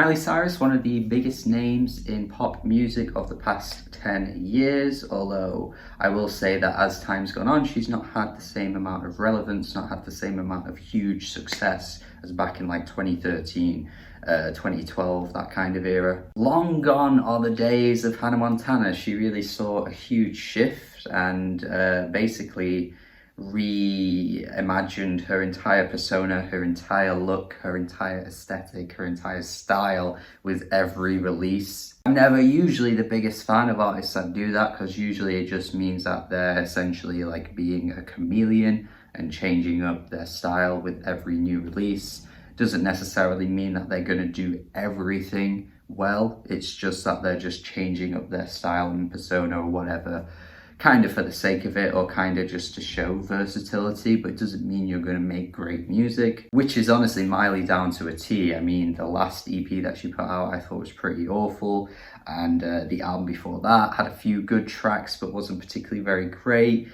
Miley Cyrus, one of the biggest names in pop music of the past 10 years, although I will say that as time's gone on, she's not had the same amount of relevance, not had the same amount of huge success as back in like 2013, 2012, that kind of era. Long gone are the days of Hannah Montana. She really saw a huge shift and basically reimagined her entire persona, her entire look, her entire aesthetic, her entire style with every release. I'm never usually the biggest fan of artists that do that, because usually it just means that they're essentially like being a chameleon and changing up their style with every new release. Doesn't necessarily mean that they're going to do everything well. It's just that they're just changing up their style and persona or whatever, kind of for the sake of it, or kind of just to show versatility, but it doesn't mean you're going to make great music, which is honestly Miley down to a T. I mean, the last EP that she put out I thought was pretty awful, and the album before that had a few good tracks but wasn't particularly very great.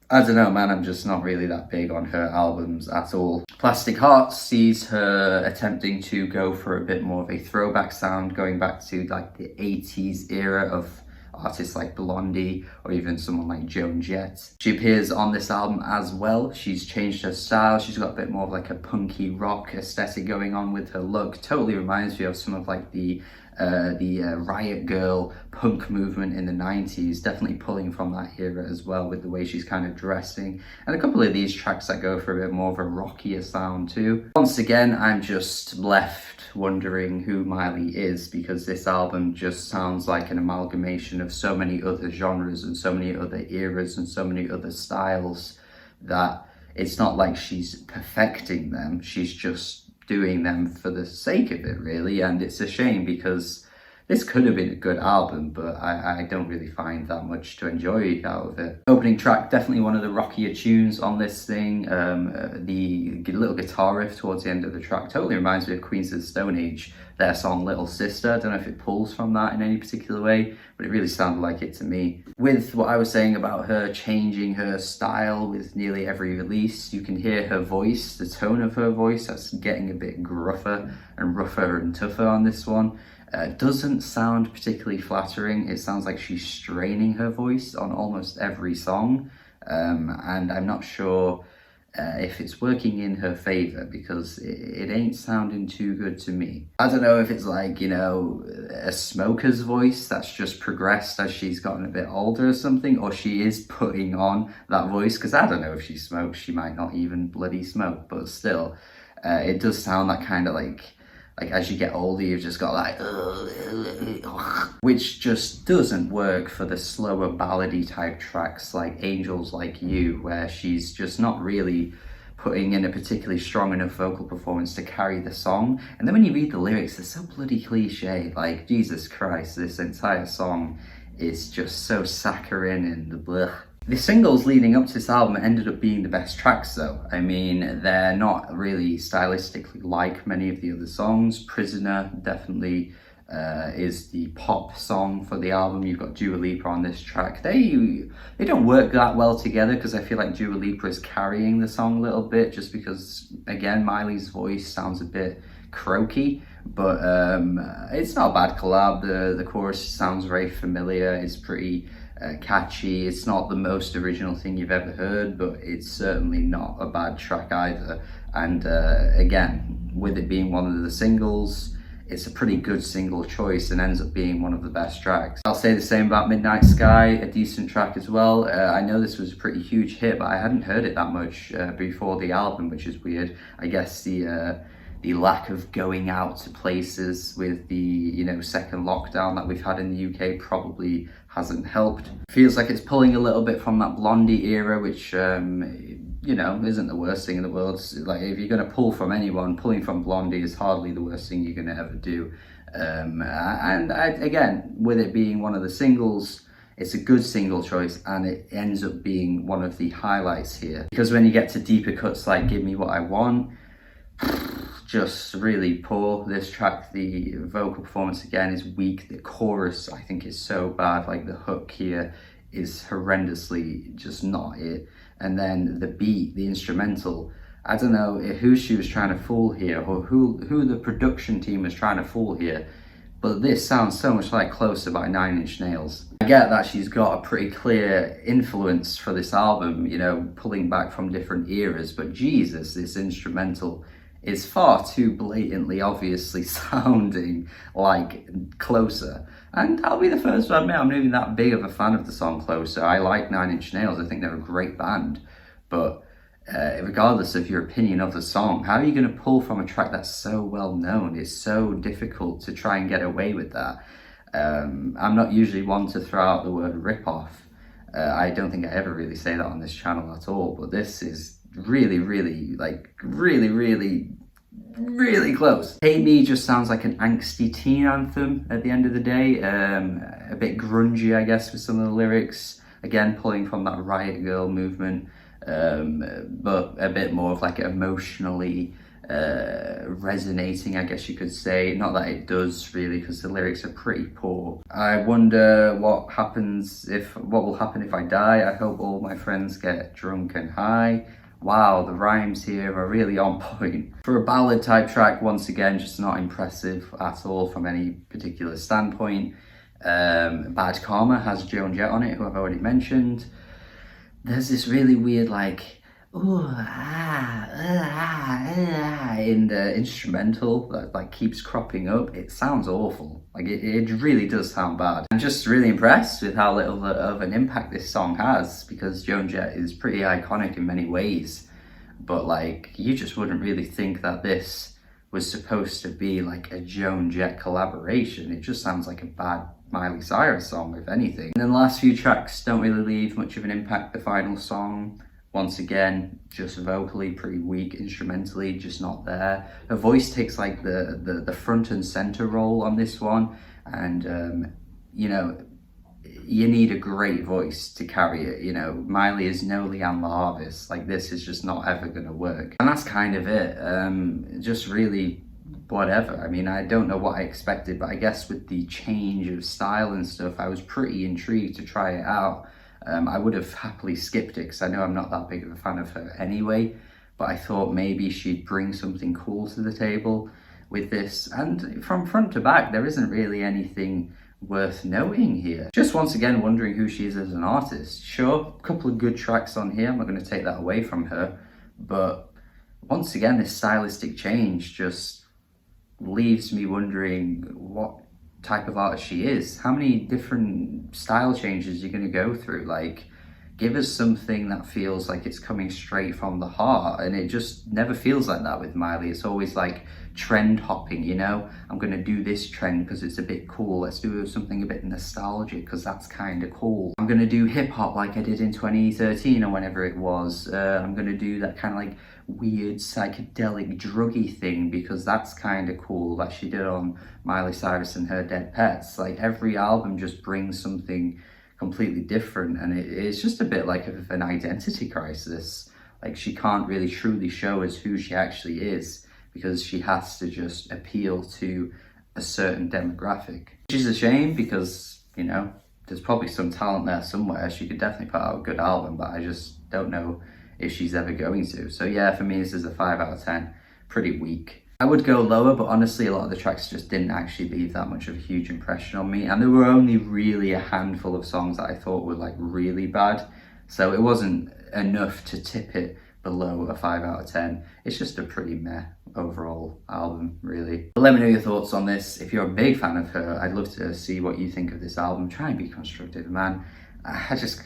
I don't know, man, I'm just not really that big on her albums at all. Plastic Hearts sees her attempting to go for a bit more of a throwback sound, going back to like the 80s era of artists like Blondie or even someone like Joan Jett. She appears on this album as well. She's changed her style. She's got a bit more of like a punky rock aesthetic going on with her look. Totally reminds me of some of like the Riot Girl punk movement in the 90s, definitely pulling from that era as well with the way she's kind of dressing, and a couple of these tracks that go for a bit more of a rockier sound too. Once again, I'm just left wondering who Miley is, because this album just sounds like an amalgamation of so many other genres and so many other eras and so many other styles that it's not like she's perfecting them, she's just doing them for the sake of it, really. And it's a shame, because this could have been a good album, but I don't really find that much to enjoy out of it. Opening track, definitely one of the rockier tunes on this thing. The little guitar riff towards the end of the track totally reminds me of Queens of the Stone Age, their song Little Sister. I don't know if it pulls from that in any particular way, but it really sounded like it to me. With what I was saying about her changing her style with nearly every release, you can hear her voice, the tone of her voice, that's getting a bit gruffer and tougher on this one. Doesn't sound particularly flattering. It sounds like she's straining her voice on almost every song, and I'm not sure if it's working in her favor, because it ain't sounding too good to me. I don't know if it's like, you know, a smoker's voice that's just progressed as she's gotten a bit older or something, or she is putting on that voice, because I don't know if she smokes. She might not even bloody smoke, but still, it does sound that kind of like as you get older, you've just got like, which just doesn't work for the slower ballady type tracks like Angels Like You, where she's just not really putting in a particularly strong enough vocal performance to carry the song. And then when you read the lyrics, they're so bloody cliche. Like, Jesus Christ, this entire song is just so saccharine and blech. The singles leading up to this album ended up being the best tracks though. I mean, they're not really stylistically like many of the other songs. Prisoner definitely is the pop song for the album. You've got Dua Lipa on this track. They don't work that well together, because I feel like Dua Lipa is carrying the song a little bit, just because, again, Miley's voice sounds a bit croaky, but it's not a bad collab. The chorus sounds very familiar. It's pretty catchy. It's not the most original thing you've ever heard, but it's certainly not a bad track either. And again, with it being one of the singles, it's a pretty good single choice and ends up being one of the best tracks. I'll say the same about Midnight Sky, a decent track as well. I know this was a pretty huge hit, but I hadn't heard it that much before the album, which is weird. I guess the lack of going out to places with the, you know, second lockdown that we've had in the UK probably hasn't helped. Feels like it's pulling a little bit from that Blondie era, which, you know, isn't the worst thing in the world. Like, if you're going to pull from anyone, pulling from Blondie is hardly the worst thing you're going to ever do. Again, with it being one of the singles, it's a good single choice, and it ends up being one of the highlights here. Because when you get to deeper cuts like Give Me What I Want, just really poor. This track, the vocal performance again is weak. The chorus, I think, is so bad. Like, the hook here is horrendously just not it. And then the beat, the instrumental, I don't know who she was trying to fool here, or who the production team was trying to fool here, but this sounds so much like Closer by Nine Inch Nails. I get that she's got a pretty clear influence for this album, you know, pulling back from different eras, but Jesus, this instrumental is far too blatantly, obviously sounding like Closer. And I'll be the first to admit I'm not even that big of a fan of the song Closer. I like Nine Inch Nails, I think they're a great band, but regardless of your opinion of the song, how are you going to pull from a track that's so well known? It's so difficult to try and get away with that. I'm not usually one to throw out the word rip-off. I don't think I ever really say that on this channel at all, but this is really, really, like, really close. Hey Me just sounds like an angsty teen anthem at the end of the day. A bit grungy, I guess, with some of the lyrics. Again, pulling from that Riot Girl movement. But a bit more of like emotionally resonating, I guess you could say. Not that it does really, because the lyrics are pretty poor. I wonder what will happen if I die. I hope all my friends get drunk and high. Wow, the rhymes here are really on point. For a ballad type track, once again, just not impressive at all from any particular standpoint. Bad Karma has Joan Jett on it, who I've already mentioned. There's this really weird, like, ooh, in the instrumental that like keeps cropping up. It sounds awful. Like it really does sound bad. I'm just really impressed with how little of an impact this song has, because Joan Jett is pretty iconic in many ways, but like you just wouldn't really think that this was supposed to be like a Joan Jett collaboration. It just sounds like a bad Miley Cyrus song, if anything. And then the last few tracks don't really leave much of an impact. The final song, once again, just vocally pretty weak, instrumentally just not there. Her voice takes like the front and center role on this one, and you know, you need a great voice to carry it. You know, Miley is no Leanne LaHarvis. Like, this is just not ever gonna work. And that's kind of it. Just really whatever. I mean, I don't know what I expected, but I guess with the change of style and stuff, I was pretty intrigued to try it out. I would have happily skipped it because I know I'm not that big of a fan of her anyway, but I thought maybe she'd bring something cool to the table with this. And from front to back, there isn't really anything worth noting here. Just once again wondering who she is as an artist. Sure, a couple of good tracks on here, I'm not going to take that away from her, but once again, this stylistic change just leaves me wondering what type of artist she is. How many different style changes you're going to go through? Like, give us something that feels like it's coming straight from the heart, and it just never feels like that with Miley. It's always like trend hopping, you know? I'm going to do this trend because it's a bit cool. Let's do something a bit nostalgic because that's kind of cool. I'm going to do hip hop like I did in 2013 or whenever it was. I'm going to do that kind of like weird psychedelic druggy thing because that's kind of cool, like she did on Miley Cyrus and Her Dead Pets. Like, every album just brings something completely different, and it's just a bit like an identity crisis. Like, she can't really truly show us who she actually is because she has to just appeal to a certain demographic, which is a shame because, you know, there's probably some talent there somewhere. She could definitely put out a good album, but I just don't know if she's ever going to. So yeah, for me, this is a 5 out of 10. Pretty weak. I would go lower, but honestly, a lot of the tracks just didn't actually leave that much of a huge impression on me. And there were only really a handful of songs that I thought were like really bad. So it wasn't enough to tip it below a 5 out of 10. It's just a pretty meh overall album, really. But let me know your thoughts on this. If you're a big fan of her, I'd love to see what you think of this album. Try and be constructive, man. I just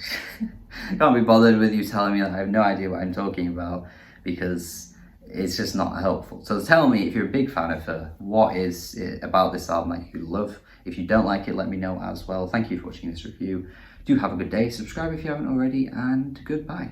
can't be bothered with you telling me that I have no idea what I'm talking about, because it's just not helpful. So tell me, if you're a big fan of her, what is it about this album that you love? If you don't like it, let me know as well. Thank you for watching this review. Do have a good day. Subscribe if you haven't already, and goodbye.